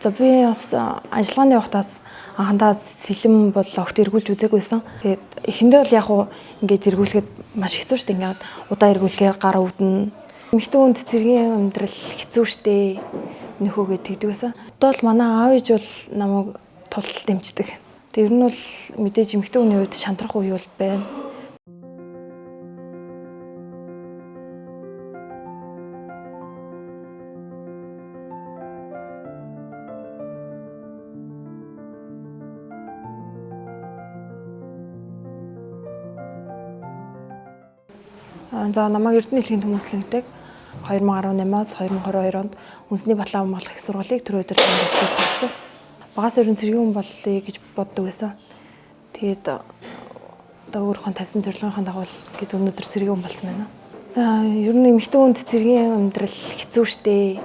За би бас ажиллагааны явахтаас анхандаа сэлэм бол огт эргүүлж үзээгүйсэн. Тэгээд эхэндээ бол яг уу ингээд эргүүлэхэд маш хэцүү шүү дээ. Ингээд удаа эргүүлэхээр гар өвдөн. Эмэгтэй хүнд цэргийн амьдрал хэцүү шүү дээ. Нөхөөгээд тэгдэг байсан. Одоо бол манай аав ээж бол намайг тултал дэмждэг. Тэгээд ер нь бол мэдээж эмэгтэй хүний хувьд шантрах үе бол байна. За намайг Эрдэнэ хэлхийн хүмүүслэгдэг 2018-аас 2022 онд Үндэсний Батлан хамгаалах их сургуулийг тэр өдөр ажиллаж төгссөн. Багаас өрн цэргийн хүн болъё гэж боддог байсан. Тэгээд одоо өөрийнхөө тавьсан зорилгын дагуу гээд өнөөдөр цэргийн хүн болсон байна. За ер нь эмэгтэй хүнд цэргийн амьдрал хэцүү шттэ.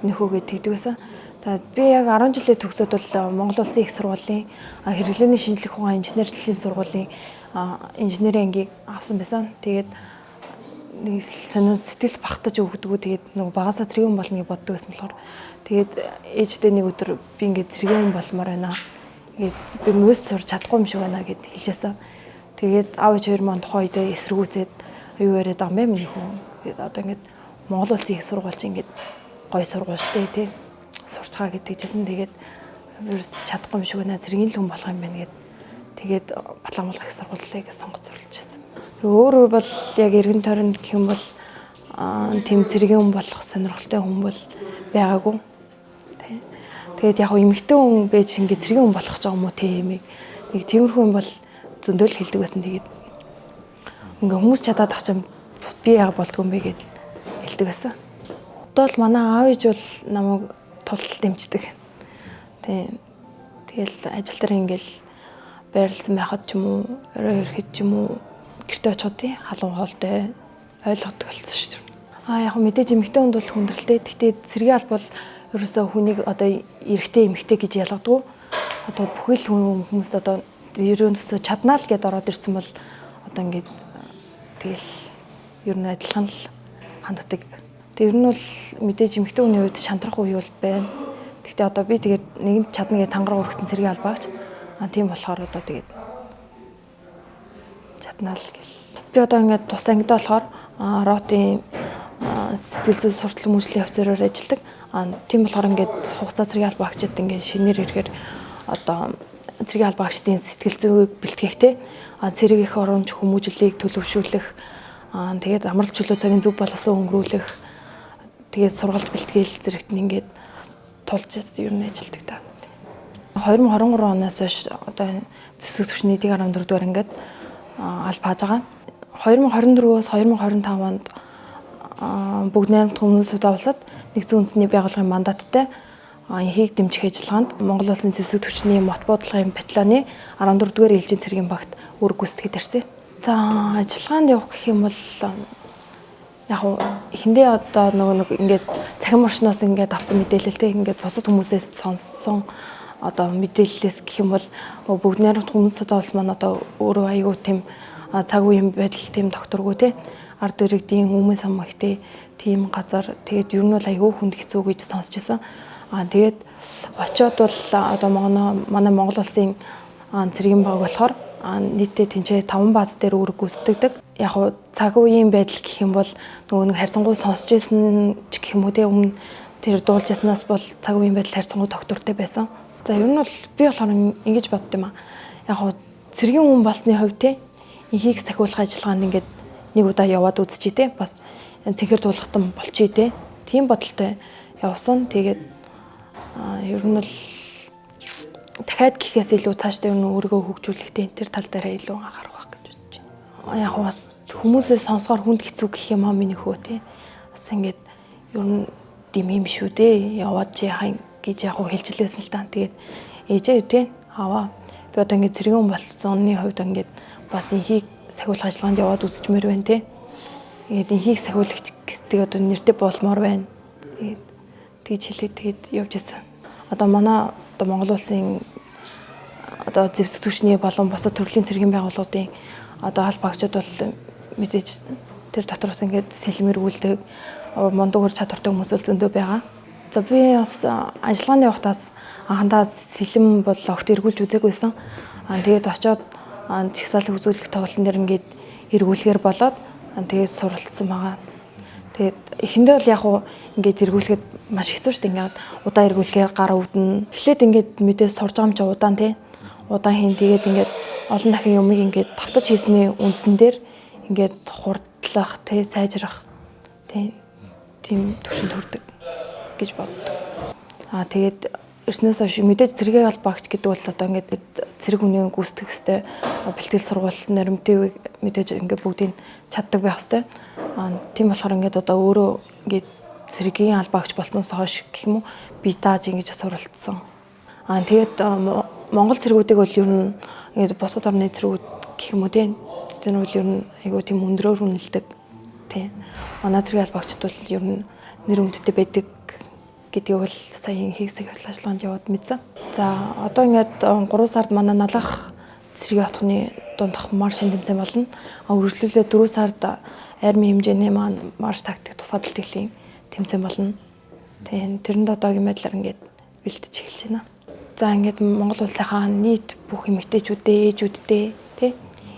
Нөхөөгээд тэгдэг байсан. За би яг 10 жилээ төгсөөд бол Монгол Улсын их сургуулийн хэрэглээний шинжлэх ухаан инженерийн сургуулийн инженерийн ангийг авсан байсан. Тэгээд нэг сэтгэл багтаж өгдөг. Тэгээд нэг багасаа цэргийн хүн болно гэж боддог байсан болохоор тэгээд ээжтэй нэг өдөр би ингээд цэргийн хүн болмоор байна. Тэгээд би мөс сурч чадахгүй юм шиг байна гэд хэлжсэн. Тэгээд аав ээж хоёр маань тухайн үедээ эсэргүүцээд юу яриад байгаа юм бэ миний хүн. Тэгээд одоо ингээд Монгол Улсын их сургууль чинь ингээд гой сургууль штэ тий. Сурчгаа гэдэг жисэн. Тэгээд ерөөс чадахгүй юм шиг байна. Цэргийн хүн болох юм байна гэд тэгээд Батлан хамгаалах их сургуулийг сонгож суралцсан. Өөрөө бол яг эргэн тойронд гэх юм бол тэм цэргийн хүн болох сонирхолтой хүн бол байгаагүй. Тэгээд яг эмэгтэй хүн байж ингээд цэргийн хүн болох ч юм уу тийм нэг тиймэрхүү юм бол зөндөл хэлдэг байсан. Тэгээд ингээ хүмүүс чадаад ах чинь би яг болдгоо юм бэ гэд хэлдэг байсан. Одоо л манай аав ээж бол намайг тултал дэмждэг. Тэгэл ажил дээр ингээл байрлсан байхад ч юм уу, орой ирэхэд ч юм уу гэртээ очиход тий халуун хоолтой ойлгодог болсон шүү дээ. Яг мэдээж эмэгтэй хүнд бол хүндрэлтэй. Гэхдээ цэргийн алба бол ерөөсөө хүнийг одоо эрэгтэй эмэгтэй гэж ялгадаг. Одоо бүхэл хүмүүс одоо ерөөсөө чаднаа л гэдээ ороод ирсэн бол одоо ингээд тэгэл ер нь адилхан л ханддаг. Тэг ер нь бол мэдээж эмэгтэй хүний хувьд шантрах үе бол байна. Гэхдээ одоо би тэгээд нэгэн чадна гэж тангараг өргөцсөн цэргийн албаагч. Тийм болохоор одоо тэгээд чаднаа л гэл. Би одоо ингээд тус ангид болохоор ротын сэтгэл зүй суртал хүмүүжлийн офицероор ажилладаг. Тийм болохоор ингээд хугацаа цэргийн албаагчид ингээд шинээр ирэхээр одоо цэргийн албаагчдын сэтгэл зүйг бэлтгэхтэй цэрэг их оромж хүмүүжлийг төлөвшүүлэх тэгээд амралт чөлөө цагийн зөв боловсон өнгөрүүлэх тэгээд сургалт бэлтгэл зэрэгт нь ингээд тулж ер нь ажилладаг та. 2023 оноос хойш одоо зэвсэг түвшний 1.14 дугаар ингээд алба хааж байгаа. 2024-өөс 2025 онд бүгд найрамд хүмүүст улсад нэгдсэн үндэсний байгууллагын мандаттай энхийг дэмжих ажиллагаанд Монгол Улсын зэвсэг түвшний мот бодлогын батальоны 14-р ээлжийн цэргийн багт үүрэг гүйцэтгэж ирсэн. За ажиллагаанд явах гэх юм бол яг эхэндээ одоо нэг ингээд цахим орчноос ингээд авсан мэдээлэлтэй ингээд бусад хүмүүсээс сонссон одоо мэдээллээс гэх юм бол бүгд найрамд хүмүүст улс маань одоо өөрөө аягүй тийм цаг үеийн байдал тийм докторгүй те ард иргэдийн өмнө самхтай тийм газар тэгээд ер нь бол аягүй хүнд хэцүү гэж сонсч байсан. Тэгээд очиод бол одоо манай Монгол Улсын цэргийн баг болохоор нийтдээ тэнцээ 5 бааз дээр үүрэг гүйцэтгэдэг. Яг цаг үеийн байдал гэх юм бол нөгөө нэг харьцангуй сонсч байсан ч гэх юм уу те өмнө тэр дуулж яснаас бол цаг үеийн байдал харьцангуй доктортой байсан. За ер нь бол би болохоор ингэж бодд юм аа. Яг цэргийн хүн болсны хувьд те энхийг сахиулах ажиллагаанд ингээд нэг удаа яваад үзчихээ те бас цэнхэр дуулахтан болчихъя те. Тийм бодолтой явсан. Тэгээд ер нь бол дахиад гэхээс илүү цаашдаа ер нь өөрийгөө хөгжүүлэх тэр тал дээр илүү анхаарах байх гэж бодож байна. Яг бас хүмүүсээ сонсохоор хүнд хэцүү гэх юм аа миний хөө те. Бас ингээд ер нь дэм юм шүү дээ. Яваад чи яхаа гэж яг хэлжлээсэн л та. Тэгээд ээжээ юу те аваа. Би одоо ингээд цэргийн хүн болсооны хувьд ингээд бас энхийг сахиулах ажиллагаанд яваад үзчихмээр байна те. Тэгээд энхийг сахиулагч гэдэг одоо нэртэй болмоор байна. Тэгээд хэлээд тэгээд явж байсан. Одоо манай одоо Монгол Улсын одоо зэвсэг түвшний болон бусад төрлийн цэргийн байгууллагуудын одоо албаагчид бол мэдээж тэр дотроос ингээд сэлмэр үлдэг мундаг ур чадвартай хүмүүс зөндөө байгаа. За би бас ажиллагааны явахтаас анхандаа сэлэм бол огт эргүүлж үзээгүйсэн. Тэгээд очоод чагсаалын үзүүлэх тоглолтын дээр ингээд эргүүлэхээр болоод тэгээд суралцсан байгаа. Тэгээд эхэндээ бол яг уу ингээд эргүүлэхэд маш хэцүү шүү дээ. Ингээд удаан эргүүлэхээр гар өвдөн. Эхлээд ингээд мэдээ сурж байгаа юм чи удаан тий. Удаан хийн тэгээд ингээд олон дахин юмыг ингээд давтаж хийсний үндсэн дээр ингээд хурдлах тий сайжрах тий тийм төвшөнд хүрдэг гэж боддог. Тэгээд эрснээс хойш мэдээж цэргийн албаагч гэдэг бол одоо ингээд цэрэг үнийн гүйцэтгэх хэвээр бэлтгэл сургууль наримтыг мэдээж ингээд бүгдийг чаддаг байх хэвээр. Тийм болохоор ингээд одоо өөрөө ингээд цэргийн албаагч болсноос хойш гэх юм уу би дааж ингэж суралцсан. Тэгээд Монгол цэргүүдийг бол ер нь ингээд бусад орны цэргүүд гэх юм уу тийм тэр бол ер нь айгуу тийм өндрөөр үнэлдэг. Тийм. Манай цэргийн албаагчид бол ер нь нэр хүндтэй байдаг гэдгийг бол сая хийсэг ажиллагаанд яваад мэдсэн. За одоо ингээд 3 сард манай налах цэргийн отхны дундах марш тэмцээн болно. Үргэлжлүүлээ 4 сард армийн хэмжээний маань марш тактик тусгай бэлтгэлийн тэмцээн болно. Тийм тэрэнд одоогийн байдлаар ингээд бэлтэж эхэлж байна. За ингээд Монгол улсынхаа нийт бүх эмэгтэйчүүдээ, ээжүүддээ тий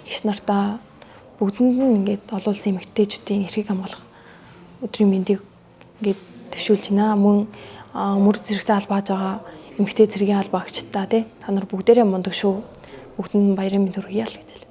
эгч нартаа бүгдэнд нь ингээд олон улсын эмэгтэйчүүдийн эрхийг хамгаалах өдрийн мэндийг ингээд төвшүүлж байна. Мөн мөр зэрэгцээ албааж байгаа эмэгтэй цэргийн албаагчдаа тий та нар бүгдээрээ мундаг шүү. Бүгдэнд баярын мэнд хүргье л гэж.